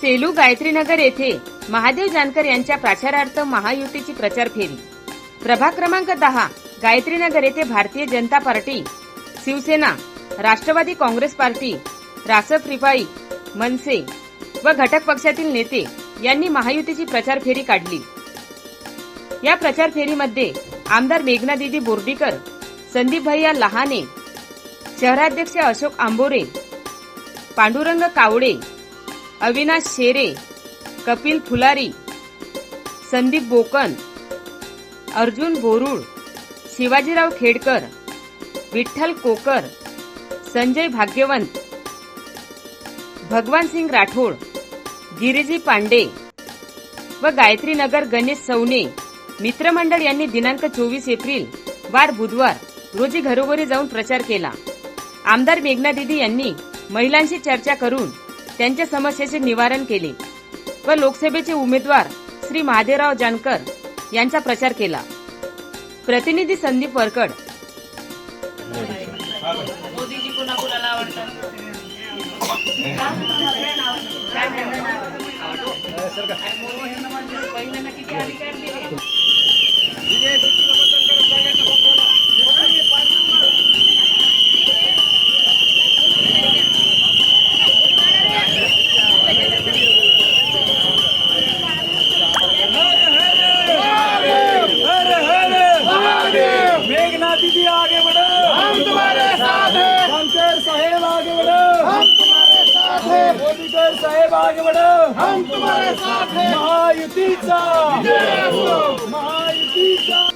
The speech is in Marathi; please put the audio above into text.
सेलू गायत्रीनगर येथे महादेव जानकर यांच्या प्रचारार्थ महायुतीची प्रचार फेरी। प्रभाग क्रमांक 10 गायत्रीनगर येथे भारतीय जनता पार्टी, शिवसेना, राष्ट्रवादी काँग्रेस पार्टी, रासप रिपाई, मनसे व घटक पक्षातील नेते यांनी महायुतीची प्रचार फेरी काढली। या प्रचार फेरीमध्ये आमदार मेघना दीदी बोर्डीकर, संदीप भैया लहाने, शहराध्यक्ष अशोक आंबोरे, पांडुरंग कावडे, अविनाश शेरे, कपिल फुलारी, संदीप बोकन, अर्जुन बोरुळ, शिवाजीराव खेडकर, विठ्ठल कोकर, संजय भाग्यवंत, भगवान सिंग राठोड, गिरिजी पांडे व गायत्रीनगर गणेश सवने मित्रमंडळ यांनी दिनांक 24 एप्रिल वार बुधवार रोजी घरोघरी जाऊन प्रचार केला। आमदार मेघना दीदी यांनी महिलांशी चर्चा करून त्यांच्या समस्येचे निवारण केले व लोकसभेचे उमेदवार श्री महादेवराव जानकर यांचा प्रचार केला। प्रतिनिधी संदीप वरकड। मोदीजी कोणाला आवडतात? मेघना दीदी आगे बढ़ो, हम तुम्हारे साथ हैं। जानकर साहेब आगे बढ़ो, हम तुम्हारे साथ हैं। बोर्डीकर साहेब आगे बढ़ो, हम तुम्हारे साथ हैं। महायुतीचा, महायुतीचा